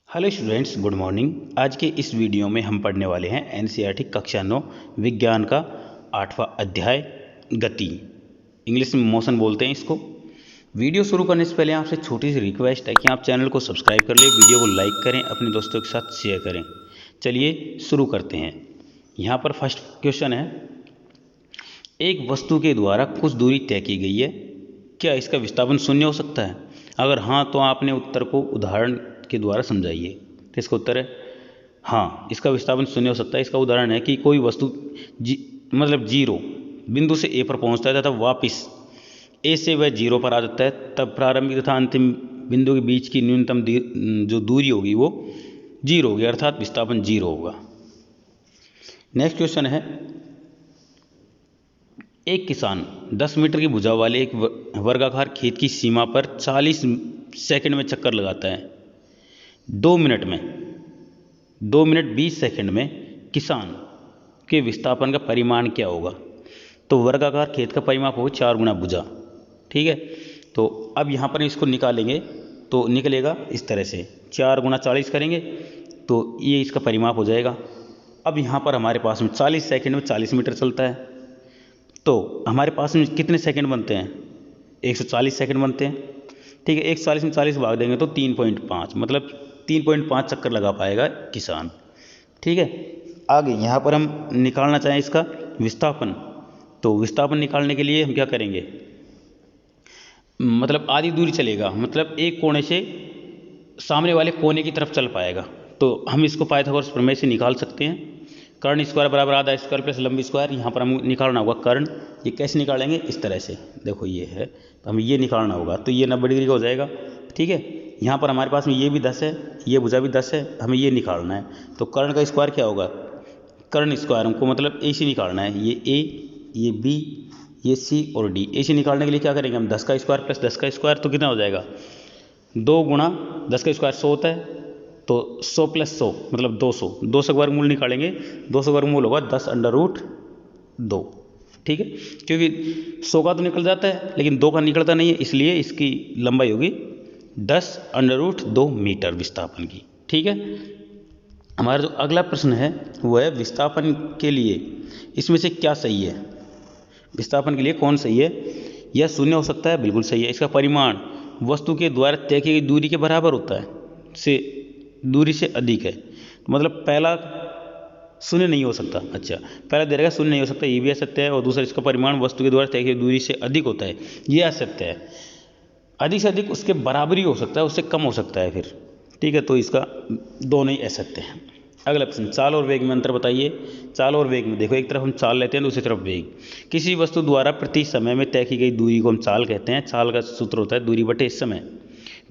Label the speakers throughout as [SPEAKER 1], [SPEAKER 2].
[SPEAKER 1] Hello students, good morning. आज के इस वीडियो में हम पढ़ने वाले हैं एनसीईआरटी कक्षा 9 विज्ञान का 8वां अध्याय गति। इंग्लिश में मोशन बोलते हैं इसको। वीडियो शुरू करने से पहले आपसे छोटी सी रिक्वेस्ट है कि आप चैनल को सब्सक्राइब कर लें, वीडियो को लाइक करें, अपने दोस्तों के साथ शेयर करें। चलिए शुरू करते हैं। यहाँ पर फर्स्ट क्वेश्चन है, एक वस्तु के द्वारा कुछ दूरी तय की गई है, क्या इसका विस्थापन शून्य हो सकता है? अगर हाँ तो आपने उत्तर को उदाहरण के द्वारा समझाइए। तो इसका उत्तर है हाँ, इसका विस्थापन शून्य हो सकता है। इसका उदाहरण है कि कोई वस्तु मतलब जीरो बिंदु से ए पर पहुंचता है तथा वापस ए से वह जीरो पर आ जाता है, तब प्रारंभिक तथा अंतिम बिंदु के बीच की न्यूनतम जो दूरी होगी वो जीरो होगी, अर्थात विस्थापन जीरो होगा। नेक्स्ट क्वेश्चन है, एक किसान 10 मीटर की भुजा वाले एक वर्गाकार खेत की सीमा पर 40 सेकंड में चक्कर लगाता है। 2 मिनट 20 सेकंड में किसान के विस्थापन का परिमाण क्या होगा? तो वर्गाकार खेत का परिमाप होगा 4 गुना भुजा। ठीक है, तो अब यहाँ पर इसको निकालेंगे तो निकलेगा इस तरह से, 4 गुना 40 करेंगे तो ये इसका परिमाप हो जाएगा। अब यहाँ पर हमारे पास में 40 सेकंड में 40 मीटर चलता है, तो हमारे पास में कितने सेकंड बनते हैं? 140 सेकंड बनते हैं। ठीक है, 140 में 40 भाग देंगे तो 3.5, मतलब 3.5 चक्कर लगा पाएगा किसान। ठीक है, आगे यहाँ पर हम निकालना चाहें इसका विस्थापन, तो विस्थापन निकालने के लिए हम क्या करेंगे, मतलब आधी दूरी चलेगा, मतलब एक कोने से सामने वाले कोने की तरफ चल पाएगा। तो हम इसको पाइथागोरस प्रमेय से निकाल सकते हैं। कर्ण स्क्वायर बराबर आधा स्क्वायर प्लस लंबी स्क्वायर। यहाँ पर हम निकालना होगा कर्ण। ये कैसे निकालेंगे? इस तरह से, देखो ये है तो हमें ये निकालना होगा, तो ये 90 डिग्री का हो जाएगा। ठीक है, यहाँ पर हमारे पास में ये भी 10 है, ये भुजा भी 10 है, हमें ये निकालना है। तो कर्ण का स्क्वायर क्या होगा? कर्ण स्क्वायर हमको मतलब ए सी निकालना है। ये ए, ये बी, ये सी और डी। ए सी निकालने के लिए क्या करेंगे हम? 10 का स्क्वायर प्लस 10 का स्क्वायर, तो कितना हो जाएगा? 2 गुणा 10 का स्क्वायर 100 होता है, तो 100 प्लस 100 मतलब 200। 200 का वर्गमूल निकालेंगे, 200 का वर्गमूल होगा 10√2। ठीक है, क्योंकि 100 का तो निकल जाता है लेकिन 2 का निकलता नहीं है, इसलिए इसकी लंबाई होगी 10√2 मीटर विस्थापन की। ठीक है, हमारा जो अगला प्रश्न है वो है विस्थापन के लिए इसमें से क्या सही है? विस्थापन के लिए कौन सही है? यह शून्य हो सकता है, बिल्कुल सही है। इसका परिमाण वस्तु के द्वारा तय की गई दूरी के बराबर होता है, से दूरी से अधिक है। तो मतलब पहला शून्य नहीं हो सकता। अच्छा, पहला दे रहेगा शून्य नहीं हो सकता, ये भी असत्य है। और दूसरा, इसका परिमाण वस्तु के द्वारा तय की दूरी से अधिक होता है, ये असत्य है। अधिक से अधिक उसके बराबर ही हो सकता है, उससे कम हो सकता है फिर। ठीक है, तो इसका दोनों ही असत्य है। अगला प्रश्न, चाल और वेग में अंतर बताइए। चाल और वेग में देखो, एक तरफ हम चाल लेते हैं, दूसरी तरफ वेग। किसी वस्तु द्वारा प्रति समय में तय की गई दूरी को हम चाल कहते हैं। चाल का सूत्र होता है दूरी बटे समय।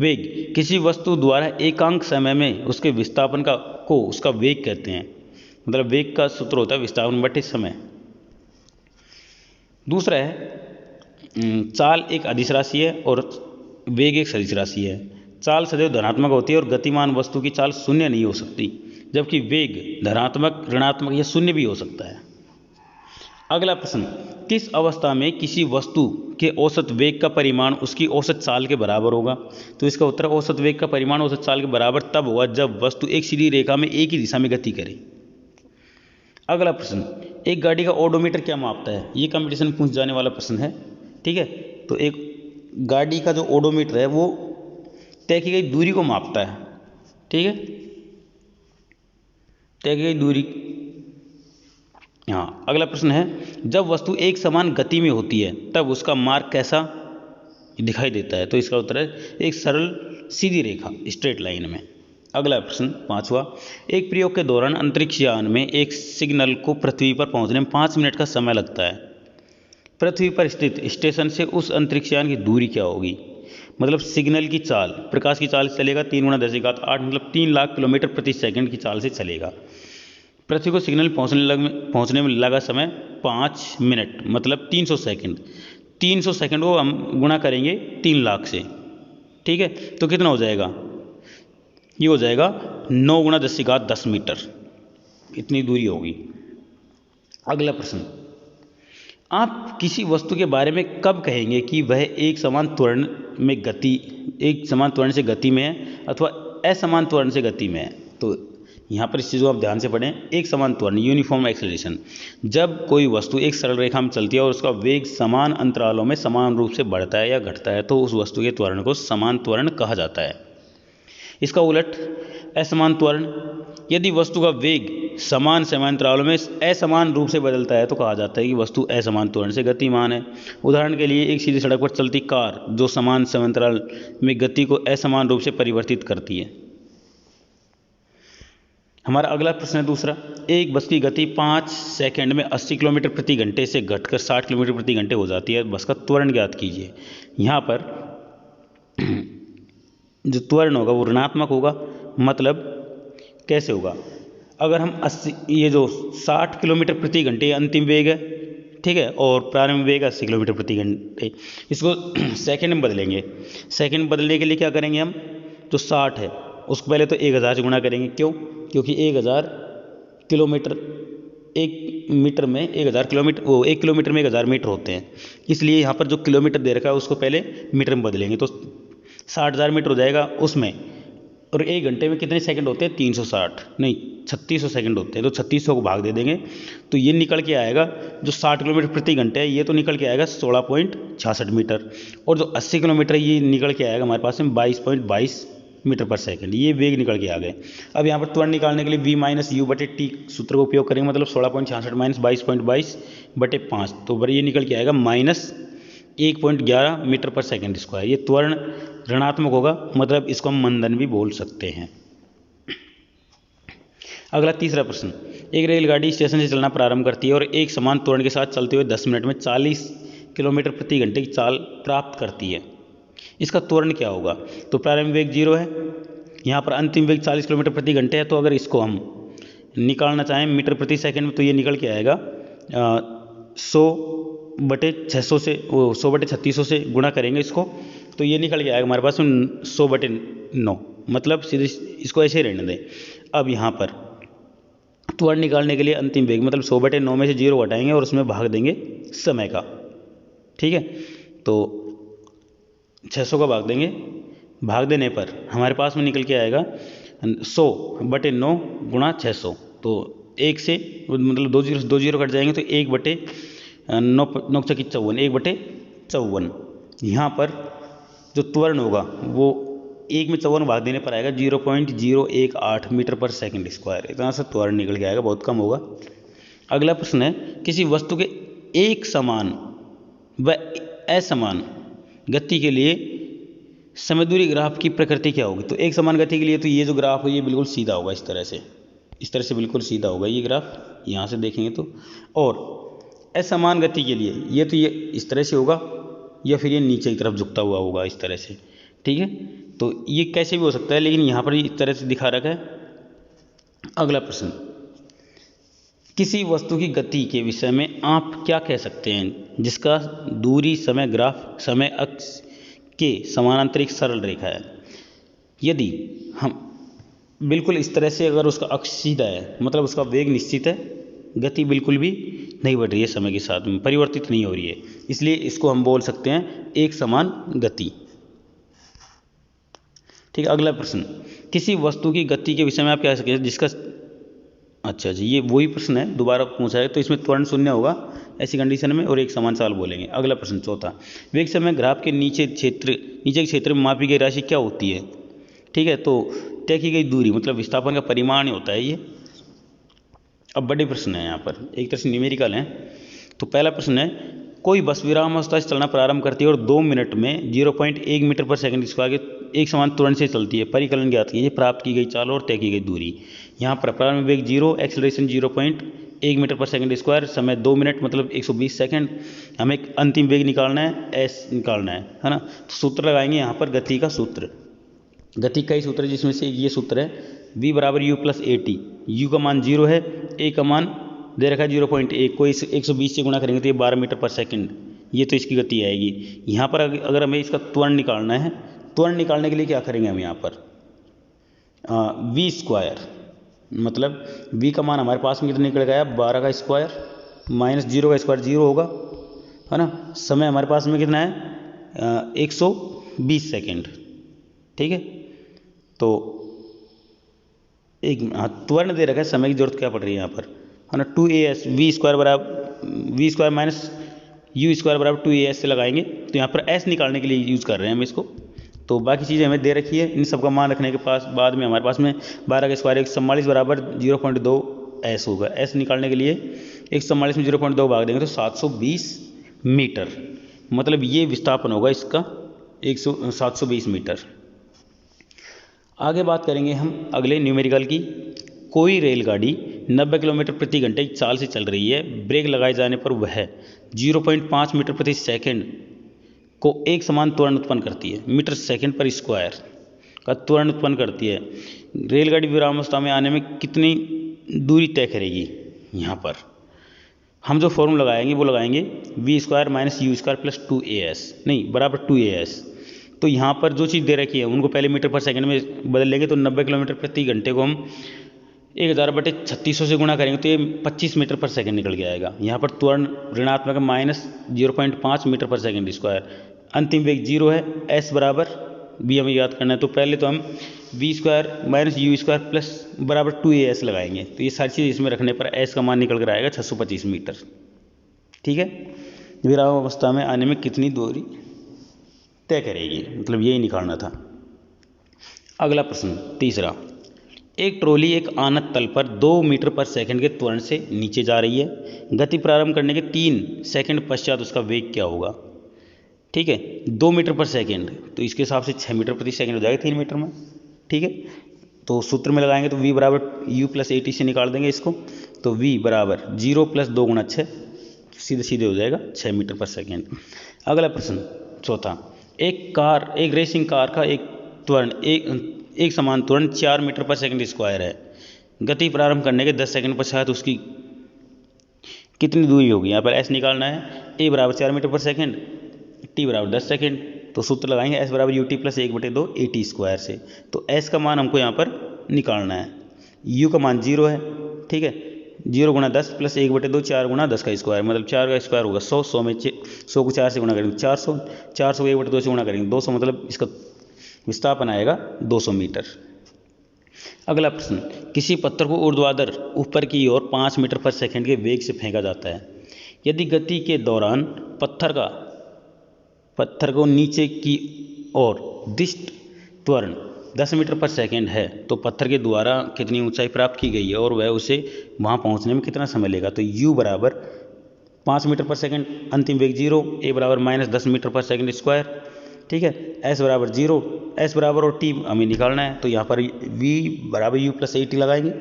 [SPEAKER 1] वेग, किसी वस्तु द्वारा एकांक समय में उसके विस्थापन को उसका वेग कहते हैं। मतलब वेग का सूत्र होता है विस्थापन बटे समय। दूसरा है, चाल एक अदिश राशि है और वेग एक सदिश राशि है। चाल सदैव धनात्मक होती है और गतिमान वस्तु की चाल शून्य नहीं हो सकती, जबकि वेग धनात्मक, ऋणात्मक या शून्य भी हो सकता है। अगला प्रश्न, किस अवस्था में किसी वस्तु के औसत वेग का परिमाण उसकी औसत चाल के बराबर होगा? तो इसका उत्तर, औसत वेग का परिमाण औसत चाल के बराबर तब होगा जब वस्तु एक सीधी रेखा में एक ही दिशा में गति करे। अगला प्रश्न, एक गाड़ी का ओडोमीटर क्या मापता है? ये कंपटीशन में पूछ जाने वाला प्रश्न है। ठीक है, तो एक गाड़ी का जो ओडोमीटर है वो तय की गई दूरी को मापता है। ठीक है, तय की गई दूरी। हाँ, अगला प्रश्न है, जब वस्तु एक समान गति में होती है तब उसका मार्ग कैसा दिखाई देता है? तो इसका उत्तर है एक सरल सीधी रेखा, स्ट्रेट लाइन में। अगला प्रश्न, 5वां, एक प्रयोग के दौरान अंतरिक्ष यान में एक सिग्नल को पृथ्वी पर पहुंचने में 5 मिनट का समय लगता है। पृथ्वी पर स्थित स्टेशन से उस अंतरिक्ष यान की दूरी क्या होगी? मतलब सिग्नल की चाल, प्रकाश की चाल से चलेगा 3 गुणा 10⁸, मतलब 3 लाख किलोमीटर प्रति सेकंड की चाल से चलेगा। पृथ्वी को सिग्नल पहुंचने में लगा समय 5 मिनट, मतलब 300 सेकंड। 300 सेकंड को हम गुणा करेंगे 3 लाख से। ठीक है, तो कितना हो जाएगा? ये हो जाएगा 9 गुणा 10⁻10 मीटर, इतनी दूरी होगी। अगला प्रश्न, आप किसी वस्तु के बारे में कब कहेंगे कि वह एक समान त्वरण से गति में है अथवा असमान त्वरण से गति में है। तो यहाँ पर इस चीज़ को आप ध्यान से पढ़ें, एक समान त्वरण यूनिफॉर्म एक्सेलरेशन, जब कोई वस्तु एक सरल रेखा में चलती है और उसका वेग समान अंतरालों में समान रूप से बढ़ता है या घटता है तो उस वस्तु के त्वरण को समान त्वरण कहा जाता है। इसका उलट असमान त्वरण, यदि वस्तु का वेग समान समयांतरालों में असमान रूप से बदलता है तो कहा जाता है कि वस्तु असमान त्वरण से गतिमान है। उदाहरण के लिए एक सीधी सड़क पर चलती कार जो समान समयांतराल में गति को असमान रूप से परिवर्तित करती है। हमारा अगला प्रश्न है दूसरा, एक बस की गति 5 सेकंड में 80 किलोमीटर प्रति घंटे से घटकर 60 किलोमीटर प्रति घंटे हो जाती है, बस का त्वरण ज्ञात कीजिए। यहाँ पर जो त्वरण होगा वो ऋणात्मक होगा, मतलब कैसे होगा, अगर हम 80, ये जो 60 किलोमीटर प्रति घंटे अंतिम वेग है, ठीक है, और प्रारंभिक वेग 80 किलोमीटर प्रति घंटे, इसको सेकंड में बदलेंगे। सेकंड में बदलने के लिए क्या करेंगे हम, जो 60 है उसको पहले तो 1000 से गुणा करेंगे। क्यों? क्योंकि 1000 किलोमीटर, 1 मीटर में 1000 किलोमीटर, वो 1 किलोमीटर में 1000 मीटर होते हैं, इसलिए यहाँ पर जो किलोमीटर दे रखा है उसको पहले मीटर में बदलेंगे तो 60,000 मीटर हो जाएगा उसमें। और 1 घंटे में कितने सेकंड होते हैं? 360 नहीं 3600 सेकंड होते हैं, तो 3600 को भाग दे देंगे तो ये निकल के आएगा, जो 60 किलोमीटर प्रति घंटे है ये तो निकल के आएगा 16.66 मीटर, और जो 80 किलोमीटर ये निकल के आएगा हमारे पास में 22.22 मीटर पर सेकंड, ये वेग निकल के आ गए। अब यहाँ पर त्वरण निकालने के लिए v माइनस यू बटे टी सूत्र का उपयोग करेंगे, मतलब 16.66 माइनस 22.22 बटे 5, तो ये निकल के आएगा माइनस 1.11 मीटर पर सेकंड स्क्वायर। ये त्वरण ऋणात्मक होगा, मतलब इसको हम मंदन भी बोल सकते हैं। अगला तीसरा प्रश्न, एक रेलगाड़ी स्टेशन से चलना प्रारंभ करती है और एक समान त्वरण के साथ चलते हुए 10 मिनट में 40 किलोमीटर प्रति घंटे की चाल प्राप्त करती है, इसका त्वरण क्या होगा? तो प्रारंभिक वेग 0 है, यहाँ पर अंतिम वेग 40 किलोमीटर प्रति घंटे है, तो अगर इसको हम निकालना चाहें मीटर प्रति सेकंड में तो ये निकल के आएगा 100/600 से, 100/3600 से गुणा करेंगे इसको तो ये निकल के आएगा हमारे पास 100/9, मतलब सीधे इसको ऐसे ही रहने दें। अब यहाँ पर त्वरण निकालने के लिए अंतिम वेग मतलब 100/9 में से 0 हटाएंगे और उसमें भाग देंगे समय का, ठीक है, तो 600 का भाग देंगे, भाग देने पर हमारे पास में निकल के आएगा 100/9 गुणा 600, तो 1 से मतलब 2 जीरो कट जाएंगे तो 1/9 54, 1/54। यहाँ पर जो त्वरण होगा वो 1 में 54 भाग देने पर आएगा 0.018 मीटर पर सेकंड स्क्वायर, इतना सा त्वरण निकल के आएगा, बहुत कम होगा। अगला प्रश्न है, किसी वस्तु के एक समान व असमान गति के लिए समय दूरी ग्राफ की प्रकृति क्या होगी? तो एक समान गति के लिए तो ये जो ग्राफ है ये बिल्कुल सीधा होगा, इस तरह से बिल्कुल सीधा होगा ये ग्राफ, यहाँ से देखेंगे तो। और असमान गति के लिए ये तो ये इस तरह से होगा या फिर ये नीचे की तरफ झुकता हुआ होगा इस तरह से, ठीक है, तो ये कैसे भी हो सकता है, लेकिन यहाँ पर इस तरह से दिखा रखा है। अगला प्रश्न, किसी वस्तु की गति के विषय में आप क्या कह सकते हैं जिसका दूरी समय ग्राफ समय अक्ष के समानांतर एक सरल रेखा है? यदि हम बिल्कुल इस तरह से, अगर उसका अक्ष सीधा है मतलब उसका वेग निश्चित है, गति बिल्कुल भी नहीं बढ़ रही है, समय के साथ में परिवर्तित नहीं हो रही है, इसलिए इसको हम बोल सकते हैं एक समान गति, ठीक है। अगला प्रश्न, किसी वस्तु की गति के विषय में आप क्या कह सकते हैं जिसका, अच्छा जी ये वही प्रश्न है, दोबारा पूछा है, तो इसमें त्वरण शून्य होगा ऐसी कंडीशन में और एक समान चाल बोलेंगे। अगला प्रश्न चौथा, वेग समय ग्राफ के नीचे के क्षेत्र में मापी गई राशि क्या होती है? ठीक है, तो तय की गई दूरी मतलब विस्थापन का परिमाण होता है ये। अब बड़े प्रश्न है, यहाँ पर एक तरह से न्यूमेरिकल है। तो पहला प्रश्न है, कोई बस विराम अवस्था से चलना प्रारंभ करती है और 2 मिनट में 0.1 मीटर पर सेकंड स्क्वायर के एक समान त्वरण से चलती है, परिकलन ज्ञात कीजिए, प्राप्त की गई चाल और तय की गई दूरी। यहाँ पर प्रारंभिक वेग 0, एक्सेलरेशन 0.1 मीटर पर सेकंड स्क्वायर, समय 2 मिनट मतलब 120 सेकंड, हमें अंतिम वेग निकालना है, एस निकालना है ना। तो सूत्र लगाएंगे यहाँ पर गति का सूत्र, गति का ही सूत्र है जिसमें से ये सूत्र है v बराबर u plus A T. You का मान 0 है, ए का मान दे रखा है 0.1 को 120 से गुणा करेंगे तो ये 12 मीटर पर सेकंड, ये तो इसकी गति आएगी। यहाँ पर अगर हमें इसका त्वरण निकालना है, त्वरण निकालने के लिए क्या करेंगे हम यहाँ पर v स्क्वायर, मतलब v का मान हमारे पास में कितना निकल गया 12 का स्क्वायर माइनस 0 का स्क्वायर 0 होगा, है ना। समय हमारे पास में कितना है 120 सेकेंड, ठीक है। तो एक त्वरण दे रखा है, समय की जरूरत क्या पड़ रही है यहाँ पर, है ना, 2as वी स्क्वायर बराबर v square minus u square बराबर 2as से लगाएंगे, तो यहाँ पर s निकालने के लिए यूज़ कर रहे हैं हम इसको। तो बाकी चीज़ें हमें दे रखी है, इन सब का मान रखने के पास बाद में हमारे पास में 12 का स्क्वायर 144 बराबर 0.2 s होगा। s निकालने के लिए 144 में 0.2 भाग देंगे तो 720 मीटर, मतलब ये विस्थापन होगा इसका 720 मीटर। आगे बात करेंगे हम अगले न्यूमेरिकल की। कोई रेलगाड़ी 90 किलोमीटर प्रति घंटे की चाल से चल रही है, ब्रेक लगाए जाने पर वह 0.5 मीटर प्रति सेकंड को एक समान त्वरण उत्पन्न करती है, मीटर सेकंड पर स्क्वायर का त्वरण उत्पन्न करती है। रेलगाड़ी विरामावस्था में आने में कितनी दूरी तय करेगी? यहाँ पर हम जो फॉर्मूला लगाएंगे वो लगाएंगे v square minus u square plus 2as नहीं बराबर 2as। तो यहाँ पर जो चीज़ दे रखी है उनको पहले मीटर पर सेकंड में बदल लेंगे, तो 90 किलोमीटर प्रति घंटे को हम 1000/3600 से गुणा करेंगे तो ये 25 मीटर पर सेकंड निकल के आएगा। यहाँ पर त्वरण ऋणात्मक माइनस 0.5 मीटर पर सेकंड स्क्वायर, अंतिम वेग 0 है, s बराबर भी हमें याद करना है, तो पहले तो हम v square minus u square plus बराबर 2as लगाएंगे, तो ये सारी चीज़ इसमें रखने पर s का मान निकल कर आएगा 625 मीटर। ठीक है, विराम अवस्था में आने में कितनी दूरी तय करेगी, मतलब यही निकालना था। अगला प्रश्न तीसरा, एक ट्रॉली एक आनत तल पर 2 मीटर पर सेकंड के त्वरण से नीचे जा रही है। गति प्रारंभ करने के 3 सेकंड पश्चात उसका वेग क्या होगा? ठीक है, 2 मीटर पर सेकंड, तो इसके हिसाब से 6 मीटर प्रति सेकंड हो जाएगा 3 मीटर में। ठीक है, तो सूत्र में लगाएंगे तो v बराबर u प्लस AT से निकाल देंगे इसको, तो v बराबर 0 प्लस 2 गुणा 6, सीधे सीधे हो जाएगा 6 मीटर पर सेकंड। अगला प्रश्न चौथा, एक रेसिंग कार का एक समान त्वरण 4 मीटर पर सेकंड स्क्वायर है। गति प्रारंभ करने के 10 सेकंड पश्चात उसकी कितनी दूरी होगी? यहाँ पर s निकालना है, a बराबर 4 मीटर पर सेकंड, t बराबर 10 सेकंड, तो सूत्र लगाएंगे s बराबर ut प्लस 1/2 AT स्क्वायर से। तो s का मान हमको यहाँ पर निकालना है, u का मान 0 है, ठीक है, 0 गुणा 10 प्लस 1/2 4 गुणा 10 का स्क्वायर, मतलब 4 का स्क्वायर होगा 100, 100 में 100 को 4 से गुणा करेंगे 400, 400 को 1/2 से गुणा करेंगे 200, मतलब इसका विस्थापन आएगा 200 मीटर। अगला प्रश्न, किसी पत्थर को ऊर्ध्वाधर ऊपर की ओर 5 मीटर पर सेकंड के वेग से फेंका जाता है। यदि गति के दौरान पत्थर को नीचे की ओर दिष्ट त्वरण 10 मीटर पर सेकंड है, तो पत्थर के द्वारा कितनी ऊंचाई प्राप्त की गई है और वह उसे वहां पहुंचने में कितना समय लेगा? तो u बराबर 5 मीटर पर सेकंड, अंतिम वेग 0, a बराबर माइनस 10 मीटर पर सेकंड स्क्वायर, ठीक है, s बराबर 0, s बराबर और t हमें निकालना है, तो यहाँ पर v बराबर u प्लस AT लगाएंगे,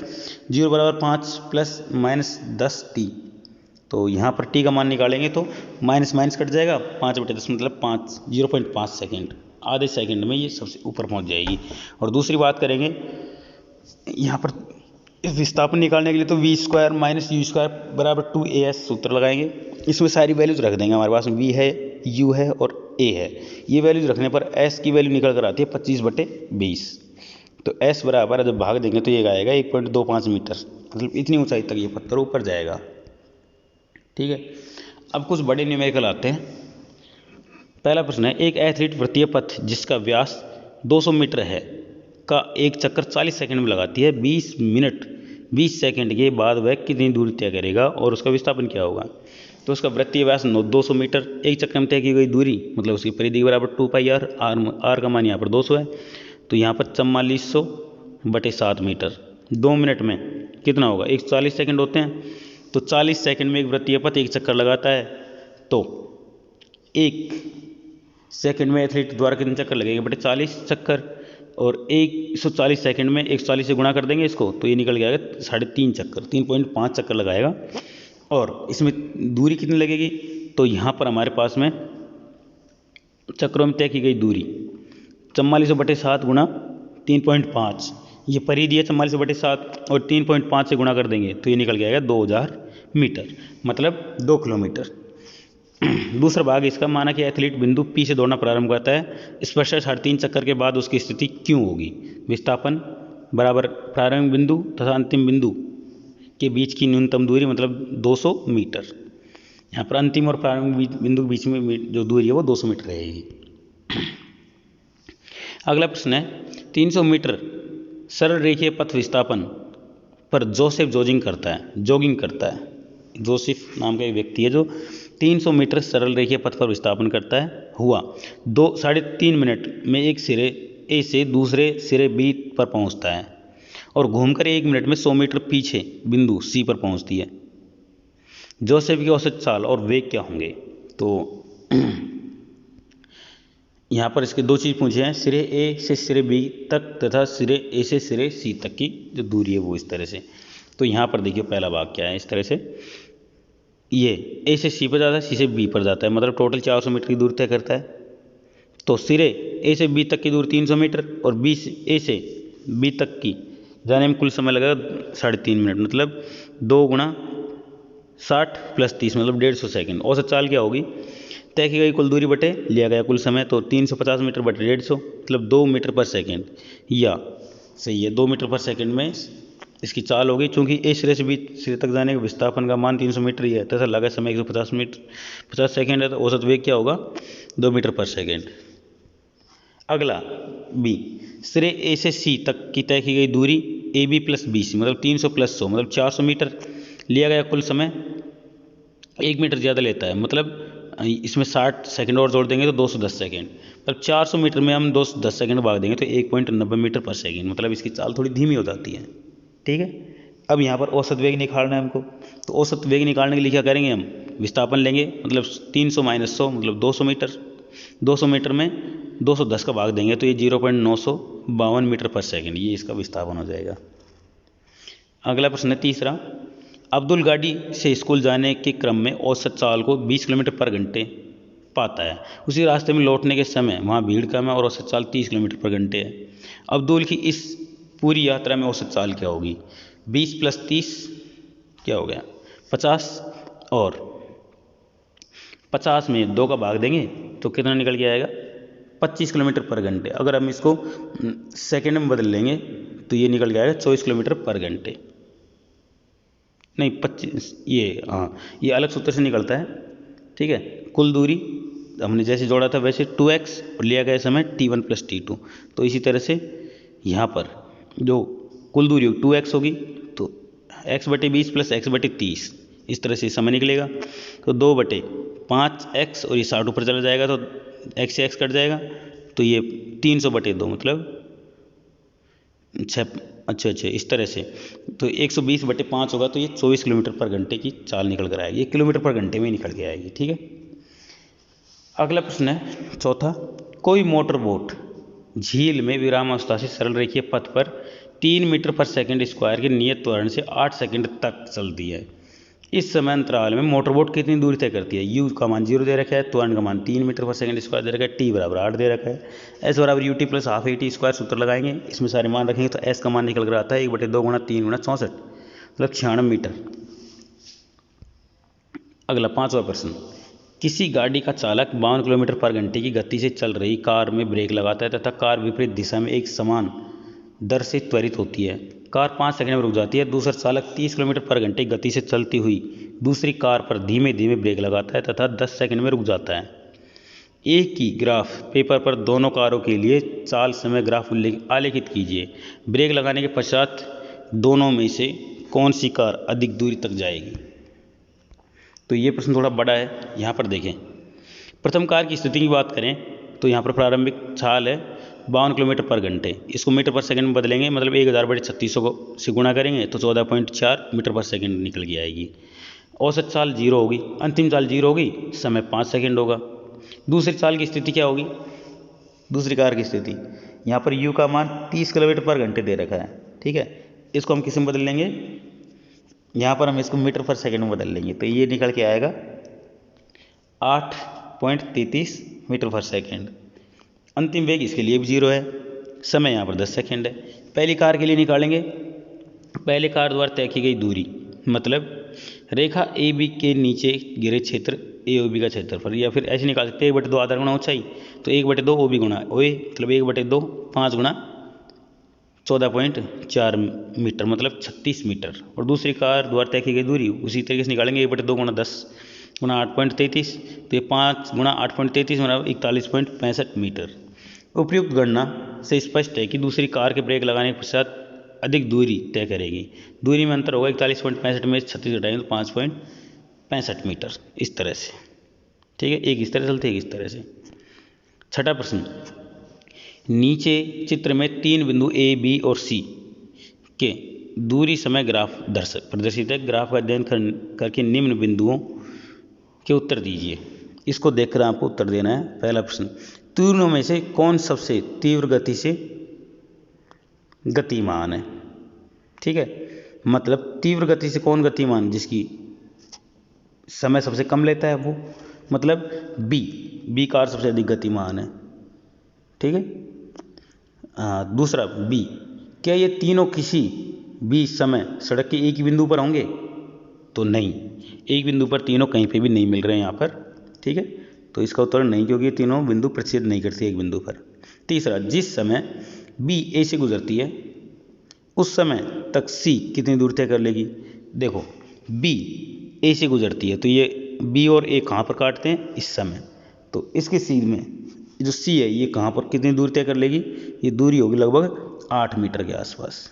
[SPEAKER 1] 0 बराबर 5 प्लस माइनस 10t, तो यहाँ पर t का मान निकालेंगे तो माइनस माइनस कट जाएगा, 5/10 मतलब 0.5 सेकेंड, आधे सेकंड में ये सबसे ऊपर पहुँच जाएगी। और दूसरी बात करेंगे यहाँ पर विस्थापन निकालने के लिए, तो v square minus u square बराबर 2as सूत्र लगाएंगे, इसमें सारी वैल्यूज रख देंगे, हमारे पास v है, u है और a है। ये वैल्यूज रखने पर s की वैल्यू निकल कर आती है 25/20, तो s बराबर जब भाग देंगे तो ये आएगा 1.25 मीटर, मतलब इतनी ऊंचाई तक ये पत्थर ऊपर जाएगा। ठीक है, अब कुछ बड़े न्यूमेरिकल आते हैं। पहला प्रश्न है, एक एथलीट वृत्तीय पथ जिसका व्यास 200 मीटर है का एक चक्कर 40 सेकंड में लगाती है, 20 मिनट 20 सेकंड के बाद वह कितनी दूरी तय करेगा और उसका विस्थापन क्या होगा? तो उसका वृत्तीय व्यास 200 मीटर, एक चक्कर में तय की गई दूरी मतलब उसकी परिधि बराबर 2πr, r का मान यहाँ पर 200 है, तो यहाँ पर 4400/7 मीटर, 2 मिनट में कितना होगा? 140 सेकंड होते हैं, तो 40 सेकंड में एक वृत्तीय पथ एक चक्कर लगाता है, तो एक सेकंड में एथलीट द्वारा कितने चक्कर लगेंगे? बटे 40 चक्कर, और 140 सेकंड में 140 से गुणा कर देंगे इसको, तो ये निकल जाएगा 3.5 चक्कर, 3.5 चक्कर लगाएगा। और इसमें दूरी कितनी लगेगी? तो यहाँ पर हमारे पास में चक्रों में तय की गई दूरी 4400/7 गुणा 3.5, ये परिधि है 4400/7, और 3.5 से गुणा कर देंगे तो ये निकल जाएगा 2000 मीटर, मतलब 2 किलोमीटर। दूसरा भाग इसका, माना कि एथलीट बिंदु P से दौड़ना प्रारंभ करता है, स्पर्शर 3.5 चक्कर के बाद उसकी स्थिति क्यों होगी? विस्थापन बराबर प्रारंभिक बिंदु तथा अंतिम बिंदु के बीच की न्यूनतम दूरी मतलब 200 मीटर। यहाँ पर अंतिम और प्रारंभिक बिंदु के बीच में जो दूरी है वो 200 मीटर रहेगी। अगला प्रश्न है, 300 मीटर सरल रेखीय पथ विस्थापन पर जोसेफ जॉगिंग करता है। जोसेफ नाम का एक व्यक्ति है जो 300 मीटर सरल रेखीय पथ पर विस्थापन करता है। हुआ 3.5 मिनट में एक सिरे ए से दूसरे सिरे बी पर पहुंचता है और घूमकर 1 मिनट में 100 मीटर पीछे बिंदु सी पर पहुंचती है। जोसेफ की औसत चाल और वेग क्या होंगे? तो यहाँ पर इसके दो चीज़ पूछे हैं, सिरे ए से सिरे बी तक तथा सिरे ए से सिरे सी तक की जो दूरी है वो इस तरह से। तो यहाँ पर देखिए पहला भाग क्या है, इस तरह से ये ए से सी पर जाता है, सी से बी पर जाता है, मतलब टोटल 400 मीटर की दूरी तय करता है। तो सिरे ए से बी तक की दूरी 300 मीटर और बी से ए से बी तक की जाने में कुल समय लगेगा 3.5 मिनट, मतलब 2 गुणा 60 + 30 मतलब 150 सेकेंड। औसत चाल क्या होगी? तय की गई कुल दूरी बटे लिया गया कुल समय, तो 350 मीटर बटे 150 मतलब 2 मीटर पर सेकेंड, या सही है 2 मीटर पर सेकेंड में इसकी चाल होगी। चूँकि ए सिरे से बी सिरे तक जाने के विस्थापन का मान 300 मीटर ही है तथा लगा समय 150 सेकेंड है, तो औसत वेग क्या होगा? 2 मीटर पर सेकेंड। अगला बी, सिरे ए से सी तक की तय की गई दूरी ए बी + बी सी मतलब 300 + 100 मतलब 400 मीटर, लिया गया कुल समय 1 मिनट ज़्यादा लेता है, मतलब इसमें 60 सेकंड और जोड़ देंगे तो 210 सेकंड, मतलब 400 मीटर में हम 210 सेकंड भाग देंगे तो 1.90 मीटर पर सेकंड, मतलब इसकी चाल थोड़ी धीमी हो जाती है। ठीक है, अब यहाँ पर औसत वेग निकालना है हमको, तो औसत वेग निकालने के लिए क्या करेंगे? हम विस्थापन लेंगे, मतलब 300 - 100 मतलब 200 मीटर, 200 मीटर में 210 का भाग देंगे तो ये 0.952 मीटर पर सेकंड, ये इसका विस्थापन हो जाएगा। अगला प्रश्न है तीसरा, अब्दुल गाड़ी से स्कूल जाने के क्रम में औसत चाल को 20 किलोमीटर पर घंटे पाता है। उसी रास्ते में लौटने के समय वहाँ भीड़ कम है और औसत चाल 30 किलोमीटर पर घंटे है। अब्दुल की इस पूरी यात्रा में औसत चाल क्या होगी? 20 + 30 क्या हो गया? 50, और 50 में 2 का भाग देंगे तो कितना निकल के आएगा? 25 किलोमीटर पर घंटे। अगर हम इसको सेकेंड में बदल लेंगे तो ये निकल के आएगा 24 किलोमीटर पर घंटे, नहीं 25, ये अलग सूत्र से निकलता है। ठीक है, कुल दूरी हमने जैसे जोड़ा था वैसे 2x और लिया गया समय t1 + t2, तो इसी तरह से यहाँ पर जो कुल दूरी 2x होगी तो x/20 + x/30 इस तरह से समय निकलेगा, तो 2/5x और ये 60 ऊपर चला जाएगा तो x से x कट जाएगा, तो ये 300/2 मतलब 6, अच्छा इस तरह से, तो 120/5 होगा, तो ये 24 किलोमीटर पर घंटे की चाल निकल कर आएगी, ये किलोमीटर पर घंटे में निकल के आएगी। ठीक है, अगला प्रश्न है चौथा, कोई मोटर बोट झील में विरामावस्था से सरल रेखीय पथ पर 3 मीटर पर सेकंड स्क्वायर के नियत त्वरण से 8 सेकंड तक चलती है। इस समय अंतराल में मोटर बोट कितनी दूरी तय करती है? u का मान 0 दे रखा है, त्वरण का मान 3 मीटर पर सेकंड स्क्वायर दे रखा है, t = 8 दे रखा है, s = ut + ½ at² सूत्र लगाएंगे, इसमें सारे मान रखेंगे तो s का मान निकल कर आता है 1/2 × 3 × 64 मतलब 96 मीटर। अगला पांचवा प्रश्न, किसी गाड़ी का चालक 52 किलोमीटर पर घंटे की गति से चल रही कार में ब्रेक लगाता है तथा कार विपरीत दिशा में एक समान दर से त्वरित होती है। कार 5 सेकंड में रुक जाती है। दूसरा चालक 30 किलोमीटर पर घंटे गति से चलती हुई दूसरी कार पर धीमे धीमे ब्रेक लगाता है तथा 10 सेकंड में रुक जाता है। एक ही ग्राफ पेपर पर दोनों कारों के लिए चाल समय ग्राफ आलेखित कीजिए। ब्रेक लगाने के पश्चात दोनों में से कौन सी कार अधिक दूरी तक जाएगी? तो ये प्रश्न थोड़ा बड़ा है। यहाँ पर देखें, प्रथम कार की स्थिति की बात करें तो यहाँ पर प्रारंभिक चाल है 52 किलोमीटर पर घंटे, इसको मीटर पर सेकंड में बदलेंगे, मतलब 1000/3600 को से गुणा करेंगे तो 14.4 मीटर पर सेकंड निकल के आएगी। औसत चाल 0 होगी, अंतिम चाल 0 होगी, समय 5 सेकंड होगा। दूसरी चाल की स्थिति क्या होगी? दूसरी कार की स्थिति यहाँ पर u का मान 30 किलोमीटर पर घंटे दे रखा है। ठीक है, इसको हम किस में बदल लेंगे? यहाँ पर हम इसको मीटर पर सेकंड में बदल लेंगे तो ये निकल के आएगा 8.33 मीटर पर सेकंड। अंतिम वेग इसके लिए भी 0 है, समय यहाँ पर 10 सेकंड है। पहली कार के लिए निकालेंगे, पहले कार द्वारा तय की गई दूरी मतलब रेखा ए बी के नीचे गिरे क्षेत्र ए ओ बी का क्षेत्रफल, या फिर ऐसे निकाल सकते हैं 1/2 आधार गुणा ऊंचाई, तो 1/2 ओ बी गुणा ओ ए मतलब 1/2 5 गुणा 14.4 मीटर मतलब 36 मीटर। और दूसरी कार द्वारा तय की गई दूरी उसी तरीके से निकालेंगे 1/2 × 10 × 8.33, तो ये 5 × 8.33 मतलब 41.65 मीटर। उपयुक्त गणना से स्पष्ट है कि दूसरी कार के ब्रेक लगाने के पश्चात अधिक दूरी तय करेगी। दूरी में अंतर होगा 41.65 में 36 घटाएंगे तो 5.65 मीटर, इस तरह से। ठीक है, एक इस तरह चलती है, एक इस तरह से। छठा प्रश्न, नीचे चित्र में 3 बिंदु ए, बी और सी के दूरी समय ग्राफ प्रदर्शित है। ग्राफ का अध्ययन करके निम्न बिंदुओं के उत्तर दीजिए। इसको देखकर आपको उत्तर देना है। पहला प्रश्न, तीनों में से कौन सबसे तीव्र गति से गतिमान है? ठीक है, मतलब तीव्र गति से कौन गतिमान, जिसकी समय सबसे कम लेता है वो, मतलब बी कार सबसे अधिक गतिमान है। ठीक है, दूसरा बी, क्या ये तीनों किसी भी समय सड़क के एक ही बिंदु पर होंगे? तो नहीं, एक बिंदु पर तीनों कहीं पे भी नहीं मिल रहे हैं यहाँ पर। ठीक है, तो इसका उत्तर नहीं, क्योंकि ये तीनों बिंदु प्रतिच्छेद नहीं करती एक बिंदु पर। तीसरा, जिस समय बी ए से गुजरती है उस समय तक सी कितनी दूर तय कर लेगी? देखो, बी ए से गुजरती है तो ये बी और ए कहाँ पर काटते हैं? इस समय। तो इसके सी में जो सी है ये कहाँ पर कितनी दूर तय कर लेगी? ये दूरी होगी लगभग 8 मीटर के आसपास।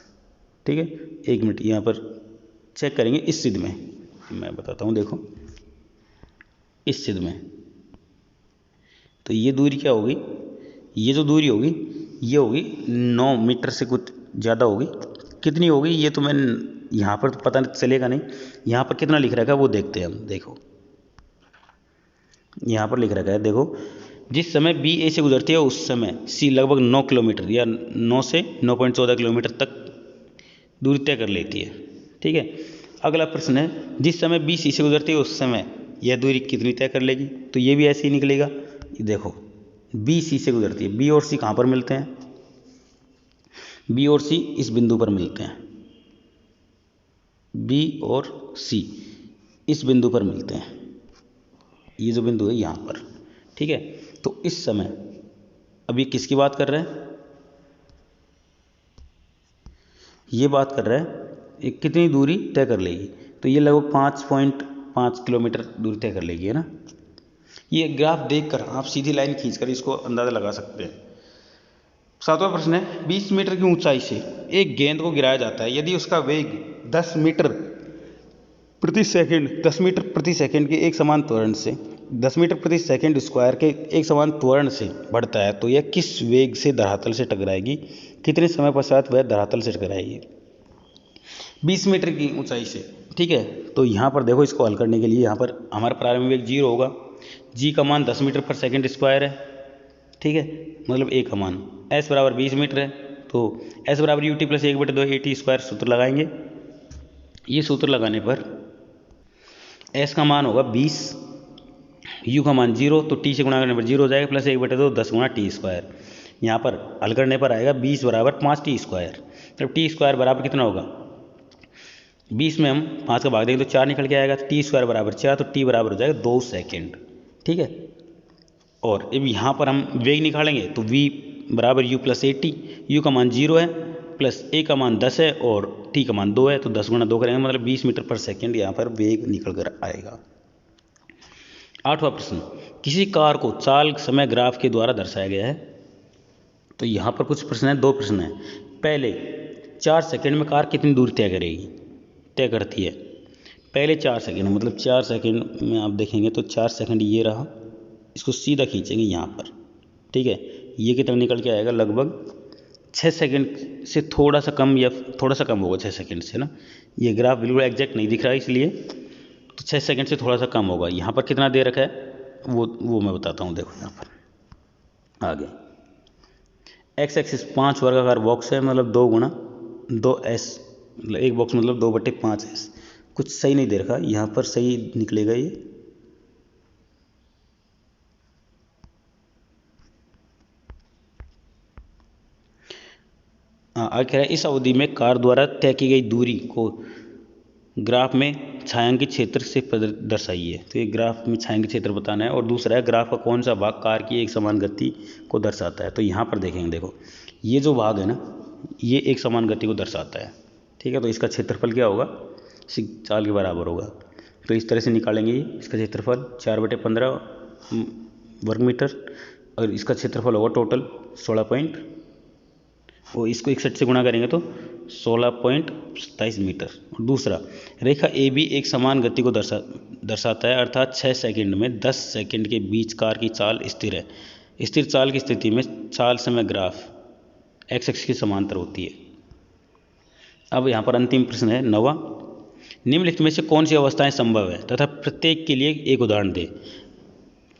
[SPEAKER 1] ठीक है, 1 मिनट यहाँ पर चेक करेंगे इस सिद्ध में, मैं बताता हूँ। देखो, इस सिद्ध में तो ये दूरी क्या होगी? ये जो दूरी होगी ये होगी 9 मीटर से कुछ ज़्यादा होगी। कितनी होगी ये तो मैं यहाँ पर तो पता चलेगा नहीं, यहाँ पर कितना लिख रखा है वो देखते हैं हम। देखो, यहाँ पर लिख रखा है, देखो, जिस समय बी ए से गुजरती है उस समय सी लगभग 9 किलोमीटर या 9 से 9.14 किलोमीटर तक दूरी तय कर लेती है। ठीक है, अगला प्रश्न है, जिस समय बी सी से गुजरती है उस समय यह दूरी कितनी तय कर लेगी? तो ये भी ऐसे ही निकलेगा। देखो, बी सी से गुजरती है, बी और सी कहाँ पर मिलते हैं? बी और सी इस बिंदु पर मिलते हैं, बी और सी इस बिंदु पर मिलते हैं, ये जो बिंदु है यहाँ पर। ठीक है, तो इस समय अब ये किसकी बात कर रहे हैं? ये बात कर रहा है ये कितनी दूरी तय कर लेगी? तो ये लगभग 5.5 किलोमीटर दूरी तय कर लेगी, है ना। ये ग्राफ देखकर आप सीधी लाइन खींचकर इसको अंदाज़ा लगा सकते हैं। सातवां प्रश्न है, 20 मीटर की ऊंचाई से एक गेंद को गिराया जाता है। यदि उसका वेग 10 मीटर प्रति सेकंड के एक समान त्वरण से 10 मीटर प्रति सेकंड स्क्वायर के एक समान त्वरण से बढ़ता है तो यह किस वेग से धरातल से टकराएगी? कितने समय पश्चात वह धरातल से टकराएगी? 20 मीटर की ऊंचाई से। ठीक है, तो यहाँ पर देखो, इसको हल करने के लिए यहाँ पर हमारा प्रारंभिक वेग 0 होगा। जी का मान 10 मीटर पर सेकंड स्क्वायर है। ठीक है, मतलब ए का मान एस बराबर 20 मीटर है, तो एस बराबर U T plus 1/2 A T square सूत्र लगाएंगे। ये सूत्र लगाने पर एस का मान होगा 20, यू का मान 0, तो टी से गुणा करने पर 0 हो जाएगा, प्लस 1/2 10 गुणा टी स्क्वायर। यहाँ पर हल करने पर आएगा 20 बराबर 5 टी स्क्वायर। तब टी स्क्वायर बराबर कितना होगा? 20 में हम 5 का भाग देंगे तो 4 निकल के आएगा। टी स्क्वायर बराबर 4, तो टी बराबर हो जाएगा 2 सेकेंड। ठीक है, और अब यहाँ पर हम वेग निकालेंगे तो v बराबर u plus A T. You का मान 0 है, प्लस ए का मान 10 है और टी का मान 2 है, तो 10 गुणा 2 करेंगे, मतलब 20 मीटर पर सेकेंड यहाँ पर वेग निकल कर आएगा। आठवां प्रश्न, किसी कार को चाल समय ग्राफ के द्वारा दर्शाया गया है। तो यहाँ पर कुछ प्रश्न है, 2 प्रश्न है। पहले 4 सेकेंड में कार कितनी दूर तय करती है? पहले 4 सेकेंड, मतलब 4 सेकेंड में आप देखेंगे तो 4 सेकेंड ये रहा, इसको सीधा खींचेंगे यहाँ पर। ठीक है, ये कितना निकल के आएगा? लगभग 6 सेकेंड से थोड़ा सा कम, या थोड़ा सा कम होगा 6 सेकेंड से ना। ये ग्राफ बिल्कुल एग्जैक्ट नहीं दिख रहा है इसलिए, तो 6 सेकेंड से थोड़ा सा कम होगा। यहाँ पर कितना दे रखा है वो मैं बताता हूँ। देखो यहाँ पर आगे एक्स एक्सिस 5 वर्गाकार बॉक्स है, मतलब 2 गुणा 2s, मतलब एक बॉक्स मतलब 2/5s। कुछ सही नहीं दे रखा, यहाँ पर सही निकलेगा ये। आगे है, इस अवधि में कार द्वारा तय की गई दूरी को ग्राफ में छायांकित क्षेत्र से दर्शाइए। तो ये ग्राफ में छायांकित क्षेत्र बताना है। और दूसरा है, ग्राफ का कौन सा भाग कार की एक समान गति को दर्शाता है। तो यहाँ पर देखेंगे, देखो ये जो भाग है ना, ये एक समान गति को दर्शाता है। ठीक है, तो इसका क्षेत्रफल क्या होगा? चाल के बराबर होगा। तो इस तरह से निकालेंगे ये, इसका क्षेत्रफल 4/15 वर्ग मीटर, और इसका क्षेत्रफल होगा टोटल 16 पॉइंट, और इसको 61 से गुणा करेंगे तो 16.27 मीटर। और दूसरा, रेखा ए बी एक समान गति को दर्शाता है, अर्थात 6 सेकंड में 10 सेकंड के बीच कार की चाल स्थिर है। स्थिर चाल की स्थिति में चाल समय ग्राफ एक्स एक्सिस की समांतर होती है। अब यहाँ पर अंतिम प्रश्न है 9वां, निम्नलिखित में से कौन सी अवस्थाएं संभव है तथा प्रत्येक के लिए एक उदाहरण दे।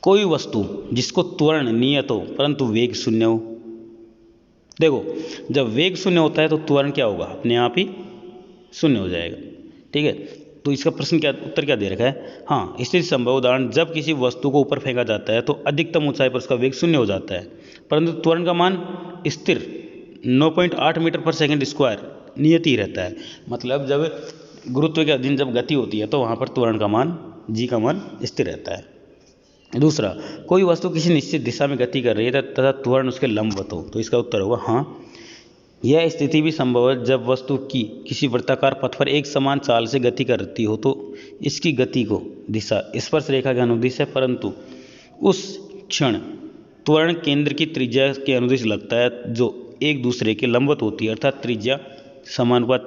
[SPEAKER 1] कोई वस्तु जिसको त्वरण नियत हो परंतु वेग शून्य हो। देखो, जब वेग शून्य होता है तो त्वरण क्या होगा, अपने आप ही शून्य हो जाएगा। ठीक है, तो इसका प्रश्न क्या, उत्तर क्या दे रखा है। हाँ, स्थिति संभव उदाहरण, जब किसी वस्तु को ऊपर फेंका जाता है तो अधिकतम ऊंचाई पर उसका वेग शून्य हो जाता है परंतु त्वरण का मान स्थिर 9.8 मीटर पर सेकंड स्क्वायर नियत ही रहता है। मतलब जब गुरुत्व के अधीन जब गति होती है तो वहाँ पर त्वरण का मान, जी का मान स्थिर रहता है। दूसरा, कोई वस्तु किसी निश्चित दिशा में गति कर रही है तथा त्वरण उसके लंबवत हो। तो इसका उत्तर होगा हाँ, यह स्थिति भी संभव है जब वस्तु की किसी वृत्ताकार पथ पर एक समान चाल से गति करती हो तो इसकी गति को दिशा स्पर्श रेखा के अनुदिश है परंतु उस क्षण त्वरण केंद्र की त्रिज्या के अनुदिश लगता है जो एक दूसरे के लंबवत होती है, अर्थात त्रिज्या समानुपात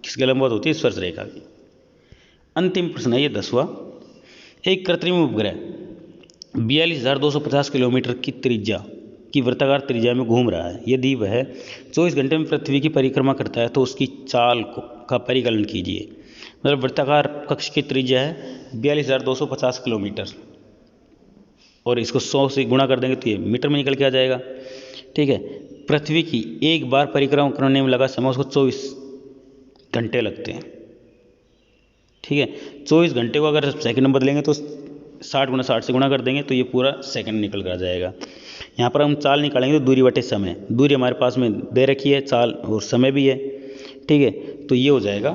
[SPEAKER 1] किसके लंबवत होती है, स्पर्श रेखा की। अंतिम प्रश्न है ये 10वां, एक कृत्रिम उपग्रह 42,250 किलोमीटर की त्रिज्या की वृत्ताकार त्रिज्या में घूम रहा है। यदि वह 24 घंटे में पृथ्वी की परिक्रमा करता है तो उसकी चाल का परिकलन कीजिए। मतलब वृत्ताकार कक्ष की त्रिज्या है 42,250 किलोमीटर और इसको 100 से गुणा कर देंगे तो ये मीटर में निकल के आ जाएगा। ठीक है, पृथ्वी की एक बार परिक्रमा करने में लगा समय उसको 24 घंटे लगते हैं। ठीक है, 24 घंटे को अगर सेकंड में बदलेंगे तो 60 से गुणा कर देंगे तो ये पूरा सेकंड निकल कर आ जाएगा। यहाँ पर हम चाल निकालेंगे तो दूरी बटे समय, दूरी हमारे पास में दे रखी है, चाल और समय भी है। ठीक है, तो ये हो जाएगा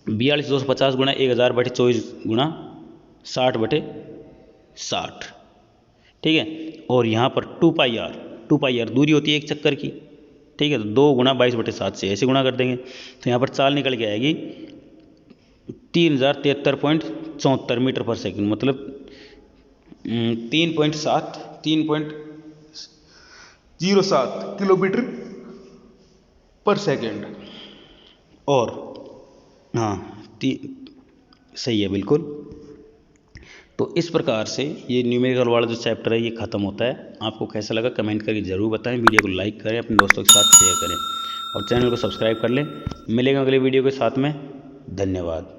[SPEAKER 1] 42,250 गुणा 1000 बटे 24 गुणा 60 बटे 60। ठीक है, और यहाँ पर 2πr दूरी होती है एक चक्कर की। ठीक है, तो 2 गुणा 22 बटे 7 से ऐसे गुणा कर देंगे तो यहाँ पर चाल निकल के आएगी 3073.74 मीटर पर सेकंड। मतलब 3.07 किलोमीटर पर सेकंड। और हाँ, सही है बिल्कुल। तो इस प्रकार से ये न्यूमेरिकल वाला जो चैप्टर है ये ख़त्म होता है। आपको कैसा लगा कमेंट करके ज़रूर बताएं, वीडियो को लाइक करें, अपने दोस्तों के साथ शेयर करें और चैनल को सब्सक्राइब कर लें। मिलेंगे अगले वीडियो के साथ में। धन्यवाद।